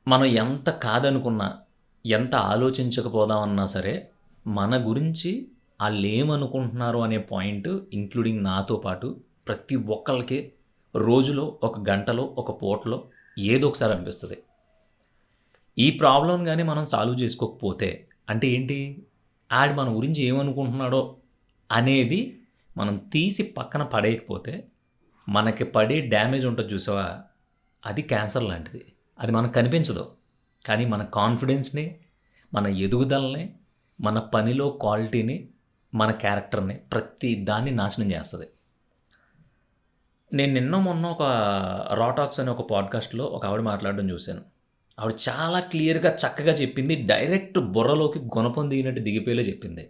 మనం ఎంత కాదనుకున్నా, ఎంత ఆలోచించకపోదామన్నా సరే, మన గురించి ఆళ్ళేమనుకుంటున్నారు అనే పాయింట్ ఇంక్లూడింగ్ నాతో పాటు ప్రతి ఒక్కళ్ళకి రోజులో, ఒక గంటలో, ఒక పూటలో ఏదో ఒకసారి అనిపిస్తది. ఈ ప్రాబ్లమ్‌ని గాని మనం సాల్వ్ చేసుకోకపోతే అంటే ఏంటి? ఆడు మన గురించి ఏమనుకుంటున్నాడో అనేది మనం తీసి పక్కన పడేయకపోతే, మనకి పడే డ్యామేజ్ ఉంటది చూసావా? అది క్యాన్సర్ లాంటిది. అది మనకు కనిపించదు. కానీ మన కాన్ఫిడెన్స్‌ని, మన ఎదుగుదలని, మన పనిలో క్వాలిటీని, మన క్యారెక్టర్‌ని ప్రతి దాన్ని నాశనం చేస్తది. నేను నిన్నో మొన్నో ఒక 'రా టాక్స్' అనే ఒక పాడ్‌కాస్ట్‌లో ఒక ఆవిడ మాట్లాడడం చూశాను. ఆవిడ చాలా క్లియర్‌గా, చక్కగా చెప్పింది. డైరెక్ట్ బుర్రలోకి గుణపం దిగినట్టు దిగిపోయేలా చెప్పింది.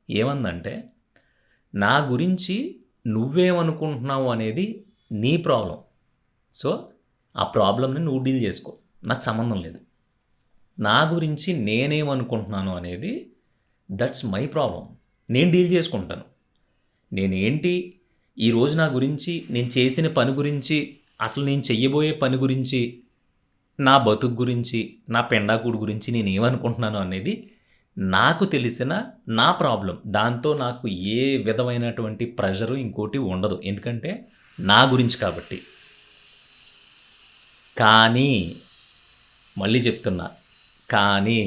ఏమందంటే, "నా గురించి నువ్వేమనుకుంటున్నావు అనేది నీ ప్రాబ్లమ్. సో, ఆ ప్రాబ్లమ్‌ని నువ్వు డీల్ చేసుకో. నాకు సంబంధం లేదు. నా గురించి నేనేమనుకుంటున్నాను అనేది దట్స్ మై ప్రాబ్లమ్. నేను డీల్ చేసుకుంటాను. నేనేంటి, ఈరోజు నా గురించి, నేను చేసిన పని గురించి, అసలు నేను చెయ్యబోయే పని గురించి, నా బతుకు గురించి, నా పెండాకుడు గురించి నేనేమనుకుంటున్నాను అనేది నాకు తెలిసిన నా ప్రాబ్లమ్. దాంతో నాకు ఏ విధమైనటువంటి ప్రెషరు ఇంకోటి ఉండదు. ఎందుకంటే నా గురించి కాబట్టి. కానీ, మళ్ళీ చెప్తున్నా, కానీ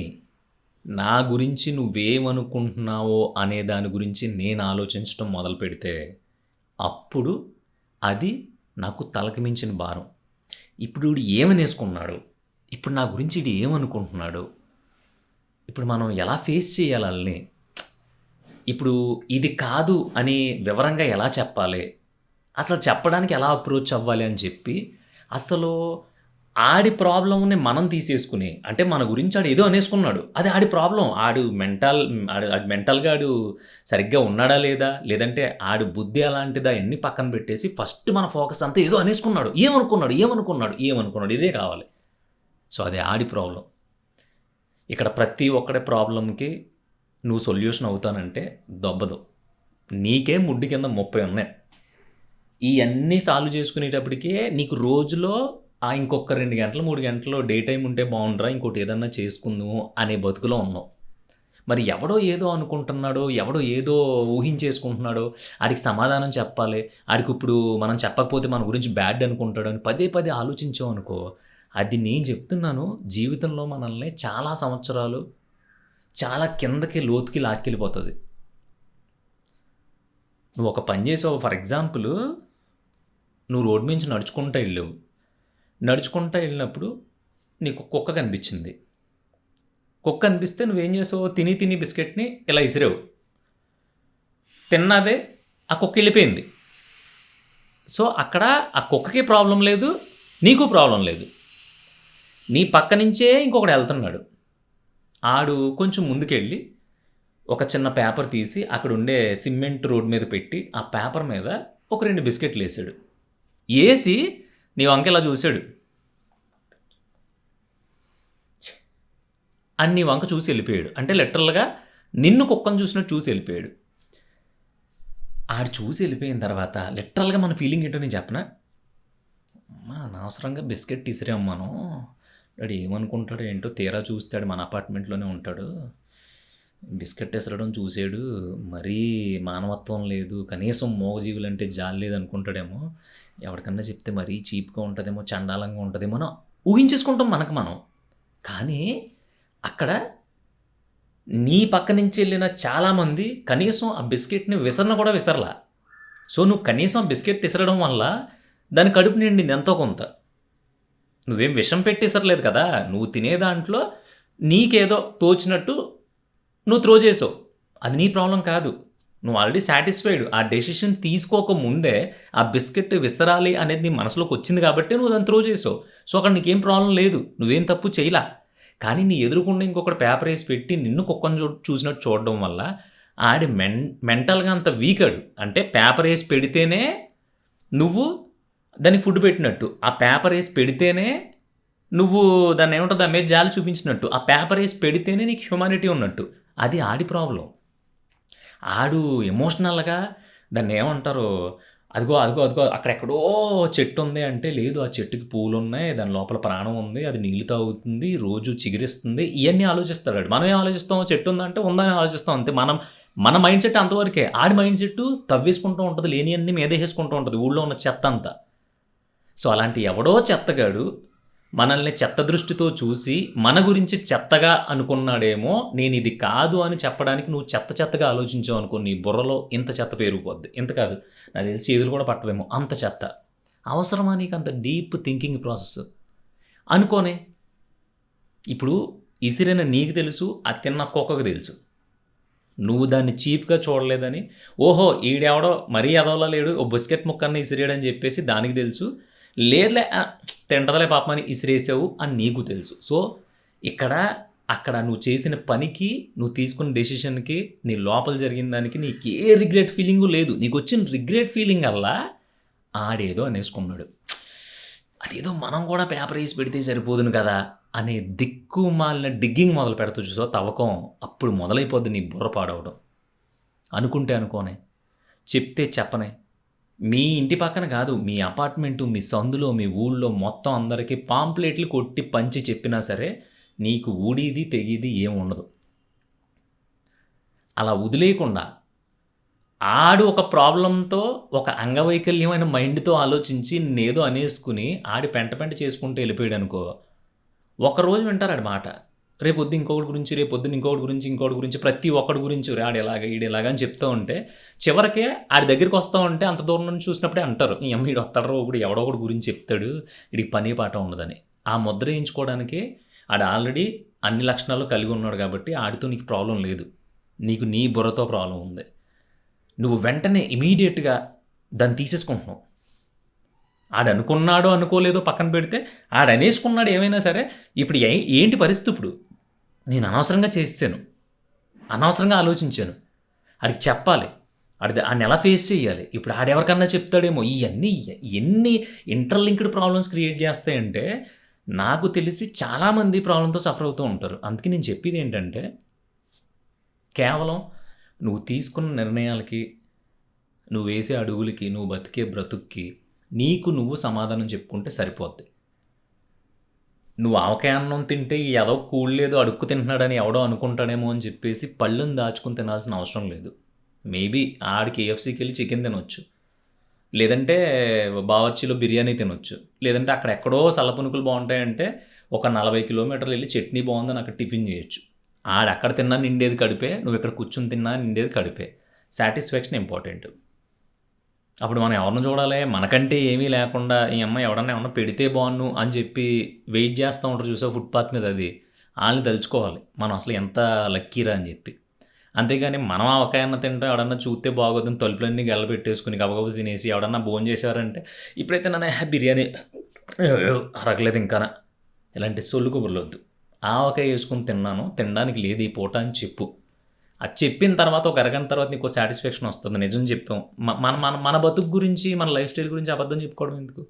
నా గురించి నువ్వేమనుకుంటున్నావో అనే దాని గురించి నేను ఆలోచించటం మొదలుపెడితే, అప్పుడు అది నాకు తలకి మించిన భారం. ఇప్పుడు ఈడు ఏమనేసుకున్నాడు? ఇప్పుడు నా గురించి ఈడు ఏమనుకుంటున్నాడు? ఇప్పుడు మనం ఎలా ఫేస్ చేయాలి ఆళ్ళని? ఇప్పుడు ఇది కాదు అని వివరంగా ఎలా చెప్పాలి? అసలు చెప్పడానికి ఎలా అప్రోచ్ అవ్వాలి అని చెప్పి, అసలు ఆడి ప్రాబ్లమ్‌ని మనం తీసేసుకొని, అంటే మన గురించి ఆడు ఏదో అనేసుకున్నాడు. అది ఆడి ప్రాబ్లమ్. ఆడు మెంటల్‌గా సరిగ్గా ఉన్నాడా లేదా? లేదంటే ఆడి బుద్ధి ఎలాంటిదా అయన్నీ పక్కన పెట్టేసి ఫస్ట్ మన ఫోకస్ అంతా ఏదో అనేసుకున్నాడు. ఏమనుకున్నాడు? ఏమనుకున్నాడు? ఏమనుకున్నాడు? ఇదే కావాలి. సో, అది ఆడి ప్రాబ్లమ్. ఇక్కడ ప్రతి ఒక్కడి ప్రాబ్లమ్‌కి నువ్వు సొల్యూషన్ అవుతానంటే దొబ్బదు. నీకే ముడ్డి కింద 30 ఉన్నాయి. ఇయన్నీ సాల్వ్ చేసుకునేటప్పటికే నీకు రోజులో ఇంకొక 2 గంటలు, 3 గంటలు డే టైమ్ ఉంటే బావుండురా, ఇంకోటి ఏదన్నా చేసుకుందుము అనే బతుకులో ఉన్నావు. మరి ఎవడో ఏదో అనుకుంటున్నాడో, ఎవడో ఏదో ఊహించేసుకుంటున్నాడో, ఆడికి సమాధానం చెప్పాలి. ఆడికిప్పుడు మనం చెప్పకపోతే మన గురించి బ్యాడ్ అనుకుంటాడు అని పదే పదే ఆలోచించామనుకో, అది నేను చెప్తున్నాను, జీవితంలో మనల్ని చాలా సంవత్సరాలు, చాలా కిందకి లోతుకి లాక్కెళ్ళిపోతది. నువ్వు ఒక పని చేసావు, ఫర్ ఎగ్జాంపుల్ నువ్వు రోడ్డు మించి నడుచుకుంటా ఎళ్ళావు. నడుచుకుంటా ఎళ్ళినప్పుడు నీకు కుక్క కనిపించింది. కుక్క కనిపిస్తే నువ్వేం చేసావు? తిని తిని బిస్కెట్‌ని ఇలా ఇసిరావు. తిన్నదే ఆ కుక్క ఎళ్ళిపోయింది. సో, అక్కడ ఆ కుక్కకి ప్రాబ్లమ్ లేదు, నీకు ప్రాబ్లమ్ లేదు. నీ పక్క నుంచే ఇంకొకడు ఎళ్తున్నాడు. ఆడు కొంచెం ముందుకెళ్ళి ఒక చిన్న పేపర్ తీసి అక్కడుండే సిమెంట్ రోడ్ మీద పెట్టి, ఆ పేపర్ మీద ఒక 2 బిస్కెట్‌లేసాడు. ఏసి నీ వంక ఇలా చూసాడు. అని నీ వంక చూసి ఎళ్ళిపోయాడు. అంటే లిటరల్‌గా నిన్ను కుక్కని చూసినట్టు చూసి ఎళ్ళిపోయాడు. ఆడు చూసి ఎళ్ళిపోయిన తర్వాత లిటరల్‌గా మన ఫీలింగ్ ఏంటో నేను చెప్పనా? అమ్మా! అనవసరంగా బిస్కెట్ ఇసిరాం మనం. ఆడు ఏమనుకుంటాడో ఏంటో, తీరా చూస్తే ఆడు మన అపార్ట్మెంట్‌లోనే ఉంటాడు. బిస్కెట్ ఇసరడం చూసాడు. మరీ మానవత్వం లేదు. కనీసం మూగజీవులంటే జాలి లేదనుకుంటాడేమో. ఎవడికన్నా చెప్తే మరీ చీప్‌గా ఉంటదేమో, చండాలంగా ఉంటదేమో అని ఊహించేసుకుంటాం మనకు మనం. కానీ అక్కడ నీ పక్క నుంచి ఎళ్ళిన చాలామంది కనీసం ఆ బిస్కెట్‌ని విసరను కూడా విసరలా. సో, నువ్వు కనీసం ఆ బిస్కెట్ ఇసరడం వల్ల దాని కడుపు నిండింది ఎంతో కొంత. నువ్వేం విషం పెట్టి ఇసరలేదు కదా! నువ్వు తినే దాంట్లో నీకేదో తోచినట్టు నువ్వు త్రో చేసావు. అది నీ ప్రాబ్లమ్ కాదు. నువ్వు ఆల్రెడీ సాటిస్ఫైడ్. ఆ డెసిషన్ తీసుకోక ముందే ఆ బిస్కెట్ విసరాలి అనేది నీ మనసులోకొచ్చింది కాబట్టే నువ్వు దాన్ని త్రో చేసావు. సో, అక్కడ నీకేం ప్రాబ్లమ్ లేదు. నువ్వేం తప్పు చేయలా. కానీ నీ ఎదురుగుండా ఇంకొకడు పేపర్ ఏసి పెట్టి నిన్ను కుక్కని చూసినట్టు చూడడం వల్ల ఆడి మెంటల్‌గా అంత వీక్ ఆడు. అంటే పేపర్ ఏసి పెడితేనే నువ్వు దానికి ఫుడ్ పెట్టినట్టు. ఆ పేపర్ ఏసి పెడితేనే నువ్వు దాన్నేమంటారు, దాని మీద జాలి చూపించినట్టు. ఆ పేపర్ ఏసి పెడితేనే నీకు హ్యుమానిటీ ఉన్నట్టు. అది ఆడి ప్రాబ్లమ్. ఆడు ఎమోషనల్‌గా దాన్నేమంటారు, అదిగో అదిగో అదిగో అక్కడెక్కడో చెట్టు ఉంది అంటే, లేదు ఆ చెట్టుకి పూలున్నాయి, దాని లోపల ప్రాణం ఉంది, అది నీళ్లు తాగుతుంది, రోజు చిగురిస్తుంది, ఇయన్నీ ఆలోచిస్తాడాడు. మనం ఏం ఆలోచిస్తాం, చెట్టు ఉందంటే ఉందని ఆలోచిస్తాం అంతే. మన మైండ్ సెట్ అంతవరకే. ఆడి మైండ్ సెట్ తవ్వేసుకుంటూ ఉంటది, లేనియన్నీ మీదేసేసుకుంటూ ఉంటది ఊళ్ళో ఉన్న చెత్తంతా. సో అలాంటి ఎవడో చెత్తగాడు మనల్ని చెత్త దృష్టితో చూసి మన గురించి చెత్తగా అనుకున్నాడేమో. నేను ఇది కాదు అని చెప్పడానికి నువ్వు చెత్తగా ఆలోచించావు అనుకో, నీ బుర్రలో ఇంత చెత్త పేరుకుపోద్ది. ఇంత కాదు, నాకు తెలిసి చేతులు కూడా పట్టవేమో అంత చెత్త. అవసరమా నీకు అంత డీప్ థింకింగ్ ప్రాసెస్ అనుకోనే. ఇప్పుడు ఇసిరిన నీకు తెలుసు, అది తిన్న కుక్కకు తెలుసు. నువ్వు దాన్ని చీప్గా చూడలేదని, ఓహో ఈడెవడో మరీ ఎదవలా లేడు, ఓ బిస్కెట్ ముక్కన్న ఇసిరేయడని చెప్పేసి దానికి తెలుసు. లేదులే తింటదలే పాపమని ఇసిరేసావు అని నీకు తెలుసు. సో అక్కడ నువ్వు చేసిన పనికి, నువ్వు తీసుకున్న డెసిషన్కి, నీ లోపల జరిగిన దానికి నీకు ఏ రిగ్రెట్ ఫీలింగు లేదు. నీకు వచ్చిన రిగ్రెట్ ఫీలింగ్ అల్లా ఆడేదో అనేసుకున్నాడు, అదేదో మనం కూడా పేపర్ వేసి పెడితే సరిపోదును కదా అనే దిక్కుమాలిన డిగ్గింగ్ మొదలు పెడతా చూసో తవ్వకం. అప్పుడు మొదలైపోద్ది నీ బుర్ర పాడవడం. అనుకుంటే అనుకోనే, చెప్తే చెప్పనే. మీ ఇంటి పక్కన కాదు, మీ అపార్ట్మెంటు, మీ సందులో, మీ ఊళ్ళో మొత్తం అందరికీ పాంప్లెట్లు కొట్టి పంచి చెప్పినా సరే నీకు ఊడిది తెగిది ఏం ఉండదు. అలా వదిలేయకుండా ఆడు ఒక ప్రాబ్లంతో, ఒక అంగవైకల్యమైన మైండ్తో ఆలోచించి నేదో అనేసుకుని ఆడి పెంట చేసుకుంటూ వెళ్ళిపోయాడు అనుకో, ఒకరోజు వింటారు ఆడి మాట, రేపొద్దు ఇంకొకటి గురించి, రేపొద్దున ఇంకోటి గురించి ప్రతి ఒక్కడి గురించి ఆడు ఎలాగా ఈడెలాగా అని చెప్తూ ఉంటే చివరికే ఆడి దగ్గరికి వస్తూ ఉంటే అంత దూరం నుంచి చూసినప్పుడే అంటారు, ఈ అమ్మ ఈడు వస్తాడో ఒకడు ఎవడో ఒకటి గురించి చెప్తాడు, వీడికి పని పాట ఉండదని. ఆ ముద్ర వేయించుకోవడానికి ఆడు ఆల్రెడీ అన్ని లక్షణాలు కలిగి ఉన్నాడు కాబట్టి ఆడితో నీకు ప్రాబ్లం లేదు. నీకు నీ బుర్రతో ప్రాబ్లం ఉంది. నువ్వు వెంటనే ఇమీడియట్గా దాన్ని తీసేసుకుంటున్నావు. ఆడు అనుకున్నాడో అనుకోలేదో పక్కన పెడితే, ఆడు అనేసుకున్నాడు ఏమైనా సరే. ఇప్పుడు ఏంటి పరిస్థితి? ఇప్పుడు నేను అనవసరంగా చేసాను, అనవసరంగా ఆలోచించాను, ఆడికి చెప్పాలి, ఆడిని ఎలా ఫేస్ చేయాలి. ఇప్పుడు ఆడెవరికన్నా చెప్తాడేమో. ఇవన్నీ ఎన్ని ఇంటర్లింక్డ్ ప్రాబ్లమ్స్ క్రియేట్ చేస్తాయంటే, నాకు తెలిసి చాలామంది ప్రాబ్లంతో సఫర్ అవుతూ ఉంటారు. అందుకే నేను చెప్పేది ఏంటంటే, కేవలం నువ్వు తీసుకున్న నిర్ణయాలకి, నువ్వు వేసే అడుగులకి, నువ్వు బతికే బ్రతుక్కి నీకు నువ్వు సమాధానం చెప్పుకుంటే సరిపోద్ది. నువ్వు ఆవకాయ అన్నం తింటే ఏదో కూడలేదు అడుక్కు తింటున్నాడని ఎవడో అనుకుంటాడేమో అని చెప్పేసి పళ్ళుని దాచుకుని తినాల్సిన అవసరం లేదు. మేబీ ఆడి కేఎఫ్సీకి వెళ్ళి చికెన్ తినొచ్చు, లేదంటే బావర్చీలో బిర్యానీ తినొచ్చు, లేదంటే అక్కడెక్కడో సల్లపునుకులు బాగుంటాయంటే ఒక 40 కిలోమీటర్లు వెళ్ళి చట్నీ బాగుందని అక్కడ టిఫిన్ చేయొచ్చు. ఆడక్కడ తిన్నా నిండేది కడిపే, నువ్వు ఇక్కడ కూర్చుని తిన్నా నిండేది కడిపే. Satisfaction important. అప్పుడు మనం ఎవరిని చూడాలి, మనకంటే ఏమీ లేకుండా ఈ అమ్మాయి ఏమన్నా పెడితే బాగున్ను అని చెప్పి వెయిట్ చేస్తూ ఉంటారు చూసా ఫుట్పాత్ మీద, అది వాళ్ళని తలుచుకోవాలి మనం అసలు ఎంత లక్కీరా అని చెప్పి. అంతేగాని మనం ఆవకాయన్న తింటాం, ఎవడన్నా చూస్తే బాగోదని తలుపులన్నీ గెల్లబెట్టేసుకుని గబగబ తినేసి ఎవడన్నా భోజనం చేశారంటే, ఇప్పుడైతే నన్ను బిర్యానీ అరగలేదు ఇంకా, ఇలాంటి సొల్లుకు బుర్రొద్దు. ఆవకాయ వేసుకుని తిన్నాను, తినడానికి లేదు ఈ పూట అని చెప్పు. అది చెప్పిన తర్వాత ఒక అరగంట తర్వాత నీకు సాటిస్ఫాక్షన్ వస్తుంది, నిజం చెప్పాం. మన మన మన బతుకు గురించి, మన లైఫ్ స్టైల్ గురించి అబద్ధం చెప్పుకోవడం ఎందుకు?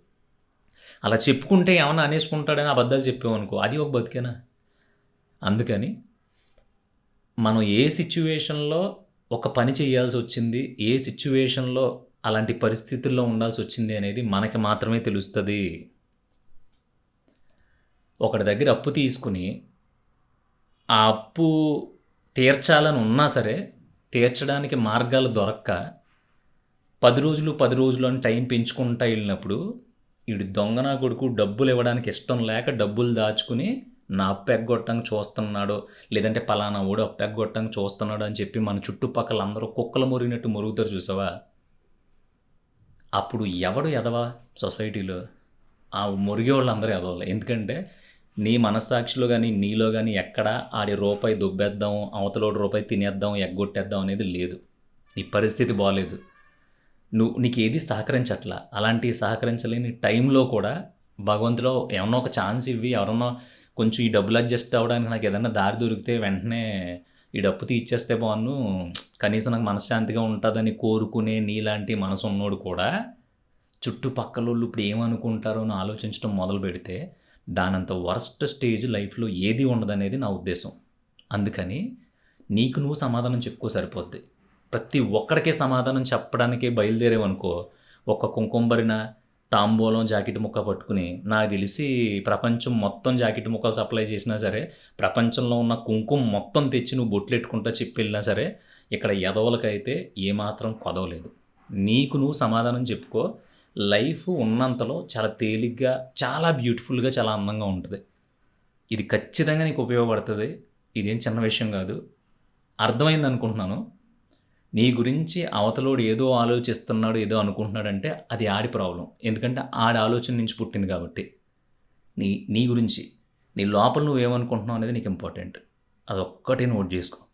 అలా చెప్పుకుంటే ఏమన్నా అనేసుకుంటాడని అబద్ధాలు చెప్పామనుకో, అది ఒక బతికేనా? అందుకని మనం ఏ సిచ్యువేషన్లో ఒక పని చేయాల్సి వచ్చింది, ఏ సిచ్యువేషన్లో అలాంటి పరిస్థితుల్లో ఉండాల్సి వచ్చింది అనేది మనకి మాత్రమే తెలుస్తుంది. ఒకటి దగ్గర అప్పు తీసుకుని ఆ అప్పు తీర్చాలని ఉన్నా సరే తీర్చడానికి మార్గాలు దొరక్క 10 రోజులు అని టైం పెంచుకుంటా వెళ్ళినప్పుడు, వీడు దొంగనా కొడుకు డబ్బులు ఇవ్వడానికి ఇష్టం లేక డబ్బులు దాచుకుని నా అప్పు ఎగ్గొట్టడానికి చూస్తున్నాడో, లేదంటే పలానా ఓడు అప్పు ఎగ్గొట్టడానికి చూస్తున్నాడు అని చెప్పి మన చుట్టుపక్కల అందరూ కుక్కలు మురిగినట్టు మురుగుతారు చూసావా. అప్పుడు ఎవడు ఎదవా సొసైటీలో? ఆ మురిగే వాళ్ళు అందరూ ఎదవాలి. ఎందుకంటే నీ మనస్సాక్షిలో కానీ నీలో కానీ ఎక్కడ ఆడి రూపాయి దుబ్బేద్దాం, అవతలోడు రూపాయి తినేద్దాం, ఎగ్గొట్టేద్దాం అనేది లేదు. నీ పరిస్థితి బాగలేదు, నీకు ఏది సహకరించట్లా. అలాంటి సహకరించలేని టైంలో కూడా భగవంతులో ఏమన్నా ఒక ఛాన్స్ ఇవ్వి, ఎవరన్నా కొంచెం ఈ డబ్బులు అడ్జస్ట్ అవ్వడానికి నాకు ఏదన్నా దారి దొరికితే వెంటనే ఈ డబ్బు తీర్చేస్తే బాగున్ను, కనీసం నాకు మనశ్శాంతిగా ఉంటుందని కోరుకునే నీలాంటి మనసు ఉన్నోడు కూడా చుట్టుపక్కల వాళ్ళు ఇప్పుడు ఏమనుకుంటారో అని ఆలోచించడం మొదలు పెడితే దానంత వరస్ట్ స్టేజ్ లైఫ్లో ఏది ఉండదనేది నా ఉద్దేశం. అందుకని నీకు నువ్వు సమాధానం చెప్పుకో సరిపోద్ది. ప్రతి ఒక్కడికే సమాధానం చెప్పడానికే బయలుదేరేవనుకో, ఒక కుంకుంబరిన తాంబూలం జాకెట్ ముక్క పట్టుకుని నాకు తెలిసి ప్రపంచం మొత్తం జాకెట్ ముక్కలు సప్లై చేసినా సరే, ప్రపంచంలో ఉన్న కుంకుమ మొత్తం తెచ్చి నువ్వు బొట్లెట్టుకుంటా చెప్పి వెళ్ళినా సరే, ఇక్కడ ఎదవలకైతే ఏమాత్రం కొదవలేదు. నీకు నువ్వు సమాధానం చెప్పుకో. లైఫ్ ఉన్నంతలో చాలా తేలిగ్గా, చాలా బ్యూటిఫుల్‌గా, చాలా అందంగా ఉంటది. ఇది ఖచ్చితంగా నీకు ఉపయోగపడతది. ఇదేం చిన్న విషయం కాదు. అర్థమైందనుకుంటున్నాను. నీ గురించి అవతలోడు ఏదో ఆలోచిస్తున్నాడు, ఏదో అనుకుంటున్నాడంటే అది ఆడి ప్రాబ్లమ్. ఎందుకంటే ఆడి ఆలోచన నుంచి పుట్టింది కాబట్టి. నీ నీ గురించి, నీ లోపల నువ్వేమనుకుంటున్నావు అనేది నీకు ఇంపార్టెంట్. అదొక్కటి నోట్ చేసుకో.